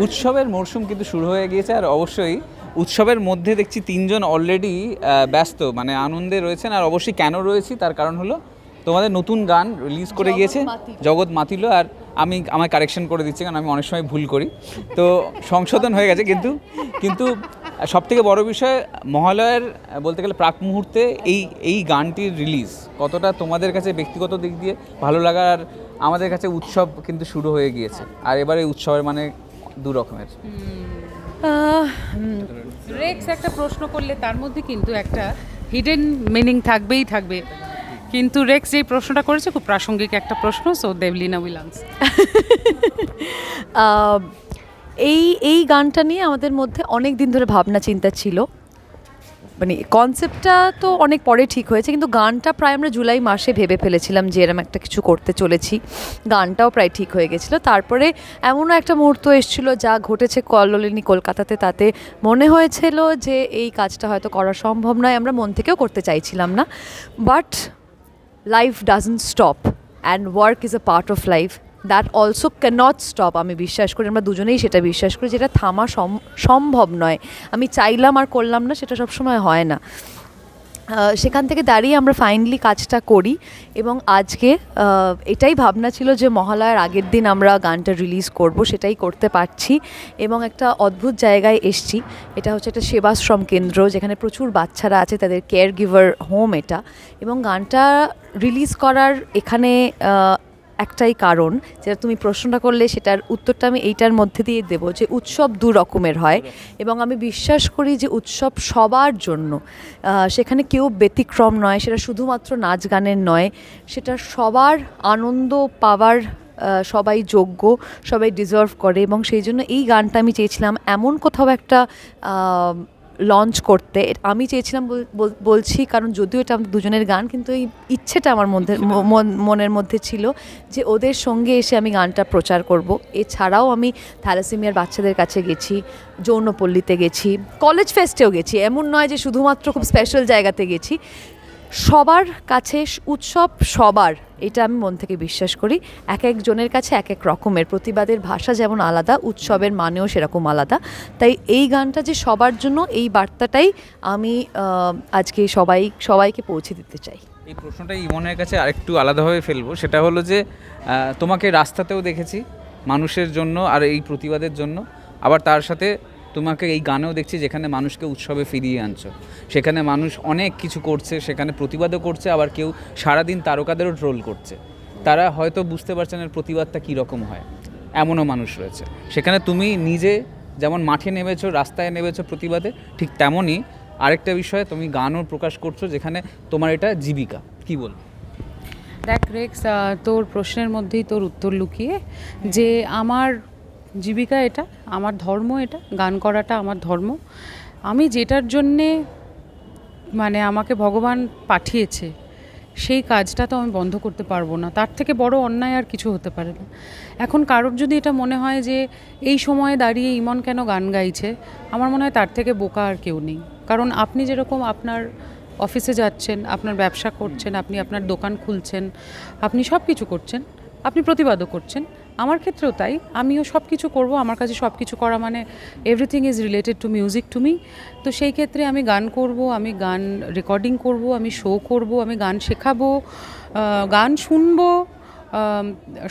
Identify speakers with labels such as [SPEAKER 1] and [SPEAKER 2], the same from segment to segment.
[SPEAKER 1] উৎসবের মরশুম কিন্তু শুরু হয়ে গিয়েছে, আর অবশ্যই উৎসবের মধ্যে দেখছি তিনজন অলরেডি ব্যস্ত, মানে আনন্দে রয়েছেন। আর অবশ্যই কেন রয়েছি তার কারণ হলো তোমাদের নতুন গান রিলিজ করে গিয়েছে জগৎ মাতিল। আর আমি আমার কারেকশন করে দিচ্ছি, কারণ আমি অনেক সময় ভুল করি, তো সংশোধন হয়ে গেছে। কিন্তু কিন্তু সবথেকে বড় বিষয়, মহালয়ার বলতে গেলে প্রাক মুহূর্তে এই গানটির রিলিজ কতটা তোমাদের কাছে ব্যক্তিগত দিক দিয়ে ভালো লাগা, আর আমাদের কাছে উৎসব কিন্তু শুরু হয়ে গিয়েছে। আর এবারে উৎসবের মানে দু রকমের।
[SPEAKER 2] রেক্স একটা প্রশ্ন করলে তার মধ্যে কিন্তু একটা হিডেন মিনিং থাকবেই থাকবে, কিন্তু রেক্স যেই প্রশ্নটা করেছে খুব প্রাসঙ্গিক একটা প্রশ্ন। So Deblina will answer.
[SPEAKER 3] এই গানটা নিয়ে আমাদের মধ্যে অনেক দিন ধরে ভাবনা চিন্তা ছিল। মানে কনসেপ্টটা তো অনেক পরে ঠিক হয়েছে, কিন্তু গানটা প্রায় আমরা জুলাই মাসে ভেবে ফেলেছিলাম যে এরম একটা কিছু করতে চলেছি। গানটাও প্রায় ঠিক হয়ে গেছিলো। তারপরে এমনও একটা মুহূর্ত এসেছিলো যা ঘটেছে কল্লোলিনী কলকাতাতে, তাতে মনে হয়েছিল যে এই কাজটা হয়তো করা সম্ভব নয়, আমরা মন থেকেও করতে চাইছিলাম না। But life doesn't stop and work is a part of life, that also cannot stop. আমি বিশ্বাস করি, আমরা দুজনেই সেটা বিশ্বাস করি, যেটা থামা সম্ভব নয়। আমি চাইলাম আর করলাম না, সেটা সবসময় হয় না। সেখান থেকে দাঁড়িয়ে আমরা ফাইনালি কাজটা করি, এবং আজকে এটাই ভাবনা ছিল যে মহালয়ার আগের দিন আমরা গানটা রিলিজ করব, সেটাই করতে পারছি। এবং একটা অদ্ভুত জায়গায় এসছি, এটা হচ্ছে একটা সেবাশ্রম কেন্দ্র, যেখানে প্রচুর বাচ্চারা আছে, তাদের কেয়ার গিভার হোম এটা। এবং গানটা রিলিজ করার এখানে একটাই কারণ, যেটা তুমি প্রশ্নটা করলে সেটার উত্তরটা আমি এইটার মধ্যে দিয়ে দেবো, যে উৎসব দু রকমের হয়, এবং আমি বিশ্বাস করি যে উৎসব সবার জন্য, সেখানে কেউ ব্যতিক্রম নয়। সেটা শুধুমাত্র নাচ গানের নয়, সেটা সবার আনন্দ পাওয়ার সবাই যোগ্য, সবাই ডিজার্ভ করে। এবং সেই জন্য এই গানটা আমি চেয়েছিলাম এমন কোথাও একটা লঞ্চ করতে। আমি চেয়েছিলাম বলছি কারণ যদিও এটা আমাদের দুজনের গান, কিন্তু এই ইচ্ছেটা আমার মনের মধ্যে ছিল যে ওদের সঙ্গে এসে আমি গানটা প্রচার করব। এছাড়াও আমি থ্যালাসেমিয়ার বাচ্চাদের কাছে গেছি, যৌনপল্লীতে গেছি, কলেজ ফেস্টেও গেছি। এমন নয় যে শুধুমাত্র খুব স্পেশাল জায়গাতে গেছি। সবার কাছে উৎসব সবার, এটা আমি মন থেকে বিশ্বাস করি। এক একজনের কাছে এক এক রকমের, প্রতিবাদের ভাষা যেমন আলাদা, উৎসবের মানেও সেরকম আলাদা। তাই এই গানটা যে সবার জন্য, এই বার্তাটাই আমি আজকে সবাইকে পৌঁছে দিতে চাই।
[SPEAKER 1] এই প্রশ্নটা ইমনের কাছে আরেকটু আলাদাভাবে ফেলবো, সেটা হলো যে তোমাকে রাস্তাতেও দেখেছি মানুষের জন্য আর এই প্রতিবাদের জন্য, আবার তার সাথে তোমাকে এই গানেও দেখছি যেখানে মানুষকে উৎসবে ফিরিয়ে আনছো। সেখানে মানুষ অনেক কিছু করছে, সেখানে প্রতিবাদও করছে, আবার কেউ সারাদিন তারকাদেরও ট্রোল করছে। তারা হয়তো বুঝতে পারছেন এর প্রতিবাদটা কীরকম হয়, এমনও মানুষ রয়েছে। সেখানে তুমি নিজে যেমন মাঠে নেমেছো, রাস্তায় নেমেছো প্রতিবাদে, ঠিক তেমনই আরেকটা বিষয়ে তুমি গানও প্রকাশ করছো, যেখানে তোমার এটা জীবিকা। কী বল?
[SPEAKER 2] দেখ রেক্স, তোর প্রশ্নের মধ্যেই তোর উত্তর লুকিয়ে, যে আমার জীবিকা এটা, আমার ধর্ম এটা, গান করাটা আমার ধর্ম। আমি যেটার জন্যে মানে আমাকে ভগবান পাঠিয়েছে, সেই কাজটা তো আমি বন্ধ করতে পারবো না। তার থেকে বড় অন্যায় আর কিছু হতে পারে না। এখন কারোর যদি এটা মনে হয় যে এই সময়ে দাঁড়িয়ে ইমন কেন গান গাইছে, আমার মনে হয় তার থেকে বোকা আর কেউ নেই। কারণ আপনি যেরকম আপনার অফিসে যাচ্ছেন, আপনার ব্যবসা করছেন, আপনি আপনার দোকান খুলছেন, আপনি সব কিছু করছেন, আপনি প্রতিবাদও করছেন, আমার ক্ষেত্রেও তাই। আমিও সব কিছু করবো, আমার কাছে সব কিছু করা মানে everything is related to music to me. তো সেই ক্ষেত্রে আমি গান করব, আমি গান রেকর্ডিং করব, আমি শো করব, আমি গান শেখাবো, গান শুনবো,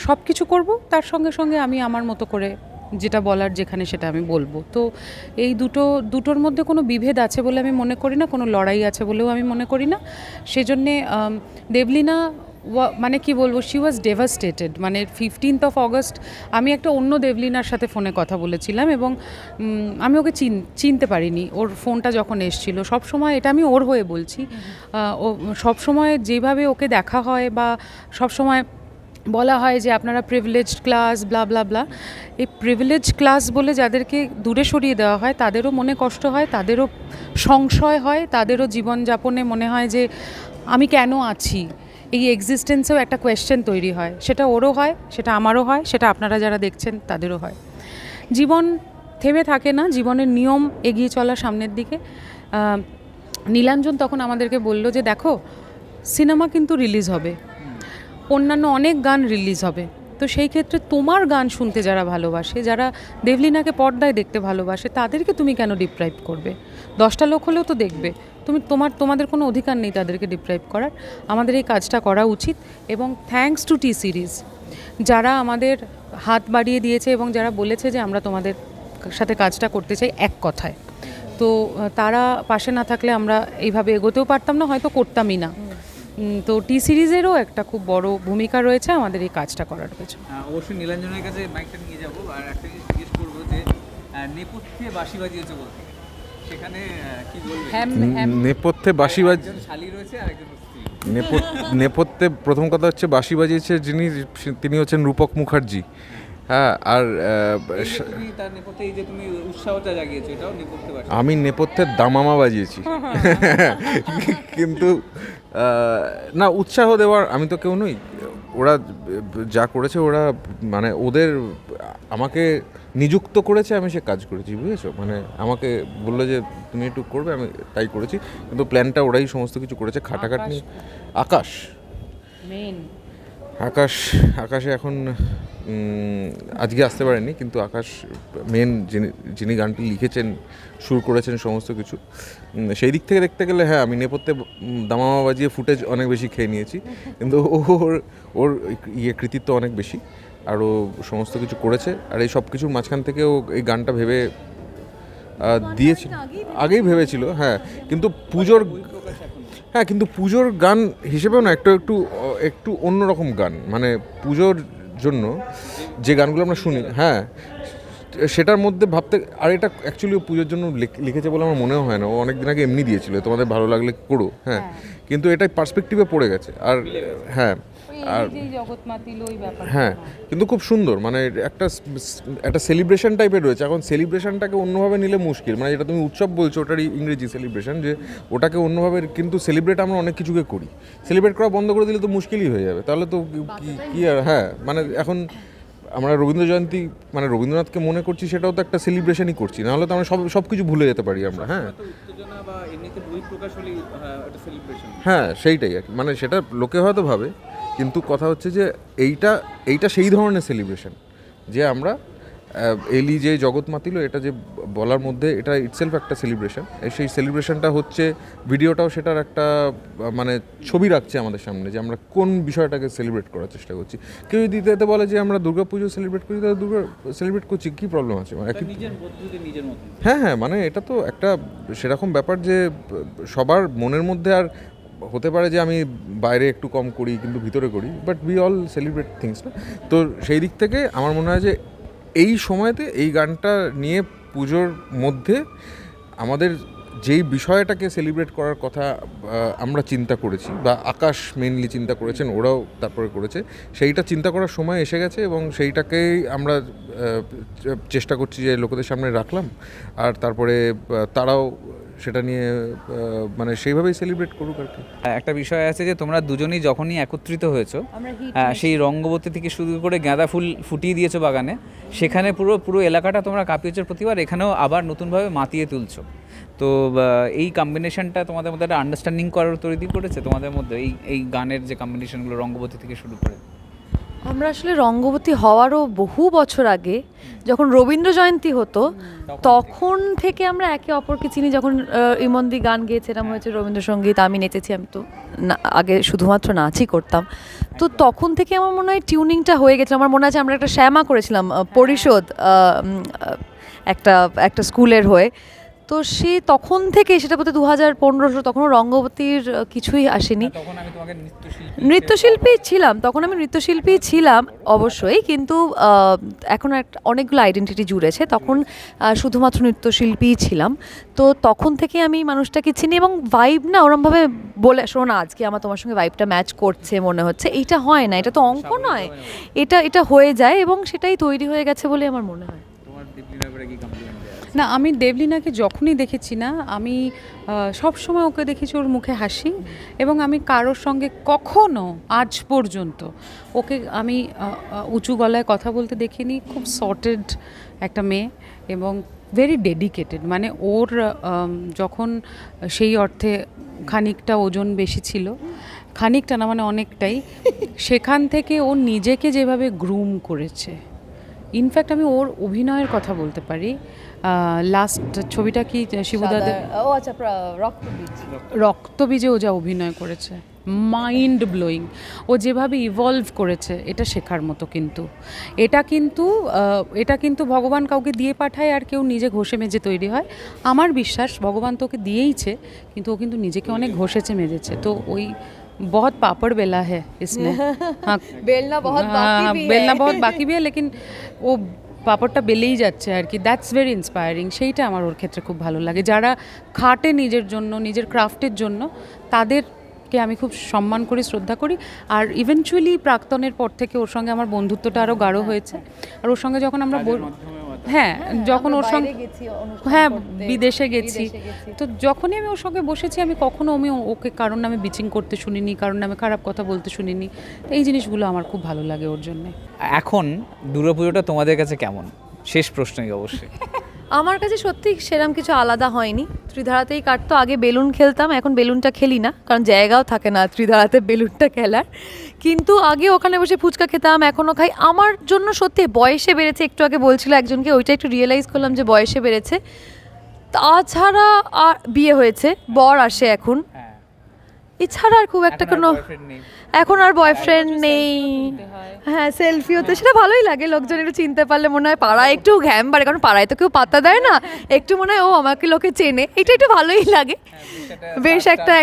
[SPEAKER 2] সব কিছু করব। তার সঙ্গে সঙ্গে আমি আমার মতো করে যেটা বলার যেখানে সেটা আমি বলবো। তো এই দুটোর মধ্যে কোনো বিভেদ আছে বলে আমি মনে করি না, কোনো লড়াই আছে বলেও আমি মনে করি না। সেজন্যে দেবলিনা মানে কি বলবো, শি ওয়াজ ডেভাস্টেটেড। মানে 15th অগস্ট আমি একটা অন্য দেবলিনার সাথে ফোনে কথা বলেছিলাম, এবং আমি ওকে চিনতে পারিনি ওর ফোনটা যখন এসেছিলো। সবসময় এটা আমি ওর হয়ে বলছি, ও সবসময় যেভাবে ওকে দেখা হয় বা সবসময় বলা হয় যে আপনারা প্রিভিলেজড ক্লাস ব্লা ব্লা ব্লা, এই প্রিভিলেজ ক্লাস বলে যাদেরকে দূরে সরিয়ে দেওয়া হয় তাদেরও মনে কষ্ট হয়, তাদেরও সংশয় হয়, তাদেরও জীবনযাপনে মনে হয় যে আমি কেন আছি, এই এক্সিস্টেন্সেও একটা কোয়েশ্চেন তৈরি হয়। সেটা ওরও হয়, সেটা আমারও হয়, সেটা আপনারা যারা দেখছেন তাদেরও হয়। জীবন থেমে থাকে না, জীবনের নিয়ম এগিয়ে চলা সামনের দিকে। নীলাঞ্জন তখন আমাদেরকে বলল যে দেখো, সিনেমা কিন্তু রিলিজ হবে, অন্যান্য অনেক গান রিলিজ হবে, তো সেই ক্ষেত্রে তোমার গান শুনতে যারা ভালোবাসে, যারা দেবলীনাকে পর্দায় দেখতে ভালোবাসে, তাদেরকে তুমি কেন ডিপ্রাইভ করবে? 10টা লোক হলেও তো দেখবে। তোমাদের কোনো অধিকার নেই তাদেরকে ডিপ্রাইভ করার। আমাদের এই কাজটা করা উচিত, এবং থ্যাঙ্কস টু টি সিরিজ, যারা আমাদের হাত বাড়িয়ে দিয়েছে এবং যারা বলেছে যে আমরা তোমাদের সাথে কাজটা করতে চাই এক কথায়। তো তারা পাশে না থাকলে আমরা এইভাবে এগোতেও পারতাম না, হয়তো করতামই না। তো টি সিরিজেরও একটা খুব বড় ভূমিকা রয়েছে আমাদের এই কাজটা করার পেছনে।
[SPEAKER 1] অবশ্যই নীলাঞ্জনের কাছে মাইকটা নিয়ে যাবো, আর একটা জিনিস জিজ্ঞেস করবো যে নেপথ্যে বাঁশি বাজিয়েছে বলতে, সেখানে কি বলবে?
[SPEAKER 4] নেপথ্যে বাঁশি
[SPEAKER 1] একজন শালী রয়েছে আর একজন স্ত্রী।
[SPEAKER 4] নেপথ্যে প্রথম কথা হচ্ছে বাঁশি বাজিয়েছে যিনি, তিনি হচ্ছেন রূপক মুখার্জি। হ্যাঁ, আর
[SPEAKER 1] তুমি তার নেপথ্যে এই যে তুমি উৎসাহটা জাগিয়েছো, এটাও নেপথ্যে বাঁশি।
[SPEAKER 4] আমি নেপথ্যের দামামা বাজিয়েছি, কিন্তু না, উৎসাহ দেওয়ার আমি তো কেউ নই। ওরা যা করেছে, ওরা মানে ওদের আমাকে নিযুক্ত করেছে, আমি সে কাজ করেছি, বুঝেছো? মানে আমাকে বললো যে তুমি একটু করবে, আমি তাই করেছি, কিন্তু প্ল্যানটা ওরাই সমস্ত কিছু করেছে, খাটাখাটনি। আকাশ
[SPEAKER 2] মেন
[SPEAKER 4] আকাশে এখন আজকে আসতে পারেনি, কিন্তু আকাশ মেন যিনি গানটি লিখেছেন, সুর করেছেন, সমস্ত কিছু। সেই দিক থেকে দেখতে গেলে হ্যাঁ, আমি নেপথ্যে দামামা বাজিয়ে ফুটেজ অনেক বেশি খেয়ে নিয়েছি, কিন্তু ওর কৃতিত্ব অনেক বেশি, আর ও সমস্ত কিছু করেছে। আর এই সব কিছুর মাঝখান থেকেও এই গানটা ভেবে দিয়েছিল, আগেই ভেবেছিল। হ্যাঁ, কিন্তু পুজোর গান হিসেবেও না, একটু অন্যরকম গান, মানে পুজোর জন্য যে গানগুলো আমরা শুনি, হ্যাঁ, সেটার মধ্যে ভাবতে, আর এটা অ্যাকচুয়ালি পুজোর জন্য লিখেছে বলে আমার মনেও হয় না। ও অনেক দিন আগে এমনি দিয়েছিল, তোমাদের ভালো লাগলে করো, হ্যাঁ, কিন্তু এটাই পার্সপেক্টিভে পড়ে গেছে। আর হ্যাঁ, আর হ্যাঁ, কিন্তু খুব সুন্দর, মানে একটা সেলিব্রেশন টাইপের রয়েছে। এখন সেলিব্রেশনটাকে অন্যভাবে নিলে মুশকিল, মানে এটা তুমি উৎসব বলছো, ওটারই ইংরেজি সেলিব্রেশন, যে ওটাকে অন্যভাবে, কিন্তু সেলিব্রেট আমরা অনেক কিছুকে করি। সেলিব্রেট করা বন্ধ করে দিলে তো মুশকিলই হয়ে যাবে, তাহলে তো কি আর, হ্যাঁ, মানে এখন আমরা রবীন্দ্র জয়ন্তী, মানে রবীন্দ্রনাথকে মনে করছি, সেটাও তো একটা সেলিব্রেশনই করছি, নাহলে তো আমরা সব কিছু ভুলে যেতে পারি আমরা। হ্যাঁ, হ্যাঁ, সেইটাই আর কি, মানে সেটা লোকে হয়তো ভাবে, কিন্তু কথা হচ্ছে যে এইটা সেই ধরনের সেলিব্রেশন, যে আমরা এলি যে জগৎ মাতিল, এটা যে বলার মধ্যে, এটা ইটসেলফ একটা সেলিব্রেশন। সেই সেলিব্রেশনটা হচ্ছে, ভিডিওটাও সেটার একটা মানে ছবি রাখছে আমাদের সামনে, যে আমরা কোন বিষয়টাকে সেলিব্রেট করার চেষ্টা করছি। কেউ যদি এতে বলে যে আমরা দুর্গা পুজো সেলিব্রেট করি, তাহলে দুর্গা সেলিব্রেট করছি, কী প্রবলেম আছে? মানে হ্যাঁ, মানে এটা তো একটা সেরকম ব্যাপার যে সবার মনের মধ্যে, আর হতে পারে যে আমি বাইরে একটু কম করি কিন্তু ভিতরে করি, but we all celebrate things না। তো সেই দিক থেকে আমার মনে হয় যে এই সময়তে এই গানটা নিয়ে পুজোর মধ্যে আমাদের যেই বিষয়টাকে সেলিব্রেট করার কথা আমরা চিন্তা করেছি, বা আকাশ মেনলি চিন্তা করেছেন, ওরাও তারপরে করেছে, সেইটা চিন্তা করার সময় এসে গেছে, এবং সেইটাকেই আমরা চেষ্টা করছি যে লোকেদের সামনে রাখলাম, আর তারপরে তারাও সেটা নিয়ে মানে সেইভাবেই সেলিব্রেট করুক আর কি।
[SPEAKER 1] একটা বিষয় আছে যে তোমরা দুজনেই যখনই একত্রিত হয়েছো, সেই রঙ্গবতী থেকে শুরু করে গাঁদা ফুল ফুটিয়ে দিয়েছো বাগানে, সেখানে পুরো এলাকাটা তোমরা কাঁপিয়েছো প্রতিবার, এখানেও আবার নতুনভাবে মাতিয়ে তুলছো। তো এই কম্বিনেশনটা তোমাদের মধ্যে একটা আন্ডারস্ট্যান্ডিং করার তৈরি করেছে তোমাদের মধ্যে, এই গানের যে কম্বিনেশনগুলো রঙ্গবতী থেকে শুরু করে?
[SPEAKER 3] আমরা আসলে রঙ্গবতী হওয়ারও বহু বছর আগে, যখন রবীন্দ্র জয়ন্তী হতো, তখন থেকে আমরা একে অপরকে চিনি। যখন ইমন্দি গান গেয়েছে, এরকম হয়েছে রবীন্দ্রসঙ্গীত, আমি নেচেছি, আমি তো আগে শুধুমাত্র নাচই করতাম, তো তখন থেকে আমার মনে হয় টিউনিংটা হয়ে গেছে। আমার মনে আছে আমরা একটা শ্যামা করেছিলাম, পরিষদ, একটা স্কুলের হয়ে, তো সে তখন থেকে, সেটা বোধহয় 2015, তখনও রঙ্গবতীর কিছুই আসেনি। নৃত্যশিল্পী ছিলাম তখন, আমি নৃত্যশিল্পী ছিলাম অবশ্যই, কিন্তু এখন অনেকগুলো আইডেন্টিটি জুড়েছে, তখন শুধুমাত্র নৃত্যশিল্পীই ছিলাম। তো তখন থেকে আমি মানুষটাকে চিনি, এবং ভাইব না ওরমভাবে বলে, শোনো না আজকে আমার তোমার সঙ্গে ভাইবটা ম্যাচ করছে মনে হচ্ছে, এইটা হয় না, এটা তো অঙ্ক নয়, এটা হয়ে যায়, এবং সেটাই তৈরি হয়ে গেছে বলে আমার মনে হয়।
[SPEAKER 2] না, আমি দেবলীনাকে যখনই দেখেছি না, আমি সব সময় ওকে দেখেছি ওর মুখে হাসি, এবং আমি কারোর সঙ্গে কখনো আজ পর্যন্ত ওকে আমি উঁচু গলায় কথা বলতে দেখিনি। খুব সর্টেড একটা মেয়ে, এবং ভেরি ডেডিকেটেড। মানে ওর যখন সেই অর্থে খানিকটা ওজন বেশি ছিল, খানিকটা না, মানে অনেকটাই। সেখান থেকে ও নিজেকে যেভাবে গ্রুম করেছে, ইনফ্যাক্ট আমি ওর অভিনয়ের কথা বলতে পারি। লাস্ট ছবিটা কি শিবুদাদের
[SPEAKER 3] ও আচ্ছা, রক্তবীজ।
[SPEAKER 2] রক্তবীজে ও যা অভিনয় করেছে, মাইন্ড ব্লোয়িং। ও যেভাবে ইভলভ করেছে, এটা শেখার মতো। কিন্তু এটা কিন্তু ভগবান কাউকে দিয়ে পাঠায় আর কেউ নিজে ঘষে মেজে তৈরি হয়। আমার বিশ্বাস ভগবান তো ওকে দিয়েইছে, কিন্তু ও কিন্তু নিজেকে অনেক ঘষেছে মেজেছে। তো ওই बहुत पापड़ बेला है इसने। हाँ,
[SPEAKER 3] বেলনা বহুত বাকি ভি
[SPEAKER 2] বেলনা বহুত বাকি ভি লেকিন ও পাপড়টা বেলেই যাচ্ছে আর কি। That's very inspiring. সেইটা আমার ওর ক্ষেত্রে খুব ভালো লাগে। যারা খাটে নিজের জন্য, নিজের ক্রাফটের জন্য, তাদেরকে আমি খুব সম্মান করি, শ্রদ্ধা করি। আর ইভেনচুয়ালি প্রাক্তনের পর থেকে ওর সঙ্গে আমার বন্ধুত্বটা আরও গাঢ় হয়েছে। আর ওর সঙ্গে যখন আমরা হ্যাঁ, যখন ওর সঙ্গে হ্যাঁ বিদেশে গেছি, তো যখনই আমি ওর সঙ্গে বসেছি, আমি কখনো ওকে কারোর নামে বিচিং করতে শুনিনি, কারোর নামে খারাপ কথা বলতে শুনিনি। তো এই জিনিসগুলো আমার খুব ভালো লাগে ওর জন্যে।
[SPEAKER 1] এখন দুর্গাপুজোটা তোমাদের কাছে কেমন? শেষ প্রশ্নই অবশ্যই।
[SPEAKER 3] আমার কাছে সত্যি সেরকম কিছু আলাদা হয়নি। ত্রিধারাতেই কাটতো। আগে বেলুন খেলতাম, এখন বেলুনটা খেলি না, কারণ জায়গাও থাকে না ত্রিধারাতে বেলুনটা খেলার। কিন্তু আগে ওখানে বসে ফুচকা খেতাম, এখনও খাই। আমার জন্য সত্যি বয়সে বেড়েছে, একটু আগে বলছিল একজনকে, ওইটা একটু রিয়েলাইজ করলাম যে বয়সে বেড়েছে। তাছাড়া আর বিয়ে হয়েছে, বর আসে এখন, এছাড়া আর খুব একটা কোনো এখন আর বয়ফ্রেন্ড নেই। হ্যাঁ, সেলফি হতে সেটা ভালোই লাগে, লোকজন একটু চিনতে পারলে মনে হয় পাড়ায় একটু ঘ্যাম বাড়ে, কারণ পাড়ায় তো কেউ পাত্তা দেয় না, একটু মনে হয় ও আমাকে লোকে চেনে, এটা একটু ভালোই লাগে। বেশ একটা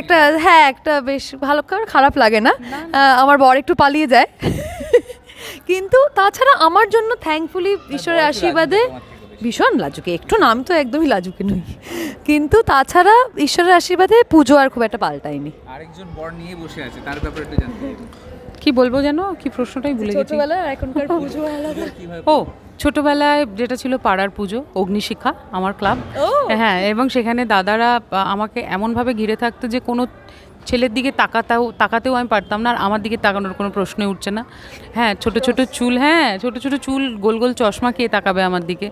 [SPEAKER 3] হ্যাঁ, একটা বেশ ভালো, খারাপ লাগে না। আমার বর একটু পালিয়ে যায়, কিন্তু তাছাড়া আমার জন্য থ্যাঙ্কফুলি ঈশ্বরের আশীর্বাদে ভীষণ লাজুকে একটু না, আমি তো একদমই লাজুকে নই, কিন্তু তাছাড়া ঈশ্বরের আশীর্বাদে পুজো আর খুব একটা পাল্টায়নি।
[SPEAKER 1] আরেকজন বর নিয়ে বসে আছে, তার ব্যাপারে একটু জানতে চাই।
[SPEAKER 2] কি বলবো যেন, কি প্রশ্নটাই ভুলে গেছি।
[SPEAKER 3] ছোটবেলায় এখনকার পুজো আলাদা।
[SPEAKER 2] ও ছোটোবেলায় যেটা ছিল পাড়ার পুজো, অগ্নিশিখা আমার ক্লাব। হ্যাঁ, এবং সেখানে দাদারা আমাকে এমনভাবে ঘিরে থাকতো যে কোনো ছেলের দিকে তাকাতেও আমি পারতাম না, আর আমার দিকে তাকানোর কোনো প্রশ্নই উঠছে না। হ্যাঁ, ছোট ছোট চুল, গোল গোল চশমা, কে তাকাবে আমার দিকে?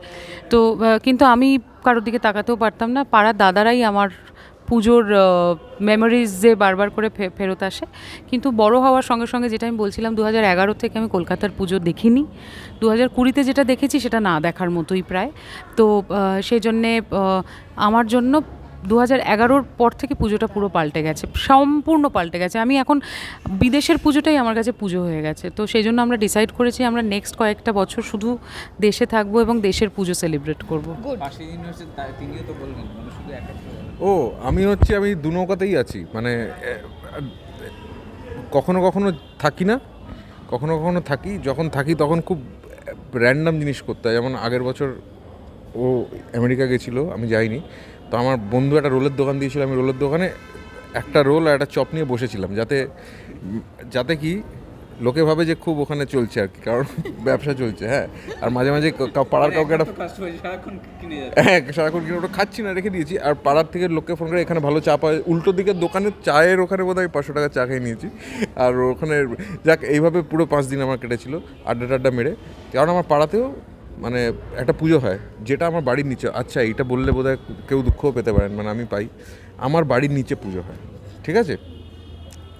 [SPEAKER 2] তো কিন্তু আমি কারোর দিকে তাকাতেও পারতাম না। পাড়ার দাদারাই আমার পুজোর মেমোরিজ যে বারবার করে ফেরত আসে। কিন্তু বড় হওয়ার সঙ্গে সঙ্গে, যেটা আমি বলছিলাম, 2011 থেকে আমি কলকাতার পুজো দেখিনি। 2020-তে যেটা দেখেছি সেটা না দেখার মতোই প্রায়। তো সেই জন্যে আমার জন্য 2011-র পর থেকে পুজোটা পুরো পাল্টে গেছে, সম্পূর্ণ পাল্টে গেছে। আমি এখন বিদেশের পুজোটাই আমার কাছে পুজো হয়ে গেছে। তো সেই জন্য আমরা ডিসাইড করেছি আমরা নেক্সট কয়েকটা বছর শুধু দেশে থাকবো এবং দেশের পুজো সেলিব্রেট করবো।
[SPEAKER 4] ও আমি দু নৌকাতেই আছি, মানে কখনো কখনো থাকি না, কখনো কখনো থাকি। যখন থাকি তখন খুব র্যান্ডাম জিনিস করতে হয়। যেমন আগের বছর ও আমেরিকা গেছিলো, আমি যাইনি। তো আমার বন্ধু একটা রোলের দোকান দিয়েছিল, আমি রোলের দোকানে একটা রোল আর একটা চপ নিয়ে বসেছিলাম, যাতে কি লোকে ভাবে যে খুব ওখানে চলছে আর কি, কারণ ব্যবসা চলছে। হ্যাঁ, আর মাঝে মাঝে পাড়ার কাউকে একটা হ্যাঁ সারাক্ষণ কিনে ওটা খাচ্ছি না, রেখে দিয়েছি। আর পাড়ার থেকে লোককে ফোন করে এখানে ভালো চা পায়, উল্টো দিকের দোকানের চায়ের ওখানে বোধহয় 500 টাকা চা খেয়ে নিয়েছি। আর ওখানে যাক, এইভাবে পুরো 5 দিন আমার কেটেছিল আড্ডা মেরে। কারণ আমার পাড়াতেও মানে একটা পুজো হয়, যেটা আমার বাড়ির নিচে। আচ্ছা, এইটা বললে বোধহয় কেউ দুঃখও পেতে পারেন, মানে আমি পাই। আমার বাড়ির নিচে পুজো হয়, ঠিক আছে?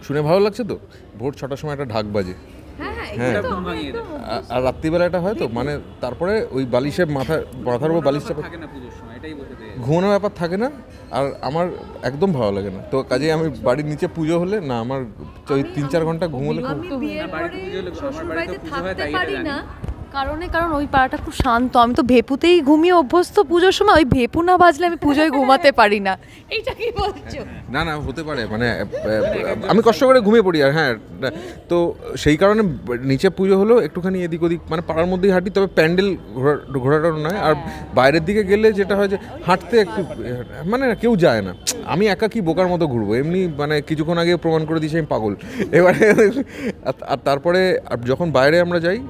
[SPEAKER 4] শুনে ভালো লাগছে তো? ভোর 6টার সময় একটা ঢাক বাজে, হ্যাঁ, আর রাত্রিবেলা এটা হয় তো, মানে তারপরে ওই বালিশের মাথার উপর বালিশ চাপা, ঘুমানোর ব্যাপার থাকে না। আর আমার একদম ভালো লাগে না, তো কাজেই আমি বাড়ির নিচে পুজো হলে না, আমার 3-4 ঘন্টা ঘুমোলে
[SPEAKER 3] কারণ ওই পাড়াটা খুব শান্ত। আমি তো ভেপুতেই ঘুমিয়ে অভ্যস্ত পুজোর সময়, ওই ভেপু না বাজলে আমি পুজোয় ঘুমাতে পারি না। এইটা কি বলছো?
[SPEAKER 4] না হতে পারে, মানে আমি কষ্ট করে ঘুমিয়ে পড়ি। আর হ্যাঁ, তো সেই কারণে নিচে পুজো হলো একটুখানি এদিক ওদিক, মানে পাড়ার মধ্যেই হাঁটি, তবে প্যান্ডেল ঘোরাটানো নয়। আর বাইরের দিকে গেলে যেটা হয় যে হাঁটতে একটু, মানে কেউ যায় না, আমি একা কি বোকার মতো ঘুরবো এমনি, মানে কিছুক্ষণ আগে প্রমাণ করে দিয়েছি আমি পাগল এবারে। আর তারপরে যখন বাইরে আমরা যাই,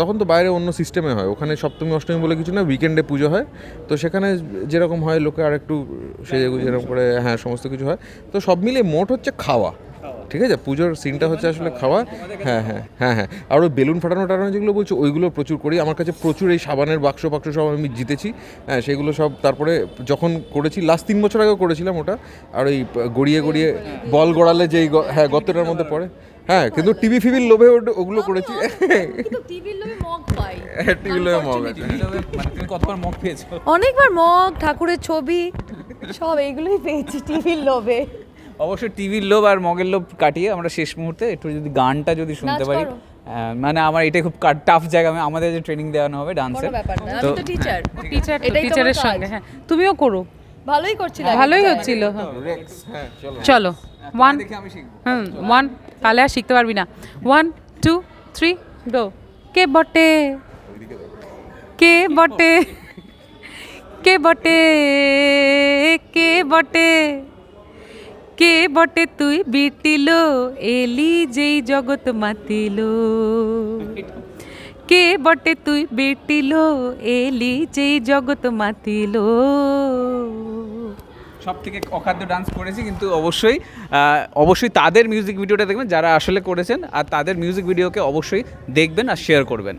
[SPEAKER 4] তখন তো বাইরে অন্য সিস্টেমে হয়। ওখানে সপ্তমী অষ্টমী বলে কিছু না, উইকেন্ডে পুজো হয়। তো সেখানে যেরকম হয়, লোকে আর একটু সেজে গুজে এরকম করে, হ্যাঁ, সমস্ত কিছু হয়। তো সব মিলিয়ে মোট হচ্ছে খাওয়া, ঠিক আছে, পুজোর সিনটা হচ্ছে আসলে খাওয়া। হ্যাঁ হ্যাঁ হ্যাঁ হ্যাঁ, আর ওই বেলুন ফাটানো টাটানো যেগুলো বলছো ওইগুলো প্রচুর করি। আমার কাছে প্রচুর এই সাবানের বাক্স সব আমি জিতেছি, হ্যাঁ সেগুলো সব। তারপরে যখন করেছি লাস্ট 3 বছর আগেও করেছিলাম ওটা, আর ওই গড়িয়ে গড়িয়ে বল গড়ালে যেই হ্যাঁ গর্তটার মধ্যে পড়ে, হ্যাঁ কিন্তু টিভি ফিভির লোভে ওগুলো করেছি।
[SPEAKER 3] টিভির লোভে মগ পাই,
[SPEAKER 4] টিভির লোভে মগ আছে।
[SPEAKER 1] মানে তুমি কতবার মগ পেয়েছো?
[SPEAKER 3] অনেকবার মগ, ঠাকুরের ছবি সব এইগুলোই পেয়েছি টিভির লোভে।
[SPEAKER 1] অবশ্যই টিভির লোভ আর মগের লোভ কাটিয়ে আমরা শেষ মুহূর্তে একটু যদি গানটা যদি শুনতে
[SPEAKER 3] নাচ
[SPEAKER 1] পারি।
[SPEAKER 3] করো।
[SPEAKER 1] মানে আমার এটা খুব টাফ জায়গা, আমাদের যে ট্রেনিং দেওয়ানো হবে ডান্সের।
[SPEAKER 3] কোনো ব্যাপার না, আমি তো টিচার।
[SPEAKER 2] টিচার
[SPEAKER 3] এটাই তোমার
[SPEAKER 2] টিচারের
[SPEAKER 3] কাজ।
[SPEAKER 2] সঙ্গে, হ্যাঁ তুমিও করো,
[SPEAKER 3] ভালোই করছিল,
[SPEAKER 2] ভালোই হচ্ছিল। হ্যাঁ
[SPEAKER 4] হ্যাঁ চলো।
[SPEAKER 2] চলো 1
[SPEAKER 1] দেখে আমি শিখবো।
[SPEAKER 2] 1 তাহলে আর শিখতে পারবি না। 1 2 3 গো। কে বটে কে বটে কে বটে কে বটে কে বটে তুই বিটিলো এলি যেই জগৎ মাতিলো, কে বটে তুই বিটিলো এলি যেই জগৎ মাতিলো।
[SPEAKER 1] সব থেকে অখাদ্য ডান্স করেছি, কিন্তু অবশ্যই তাদের মিউজিক ভিডিওটা দেখবেন যারা আসলে করেছেন, আর তাদের মিউজিক ভিডিওকে অবশ্যই দেখবেন আর শেয়ার করবেন।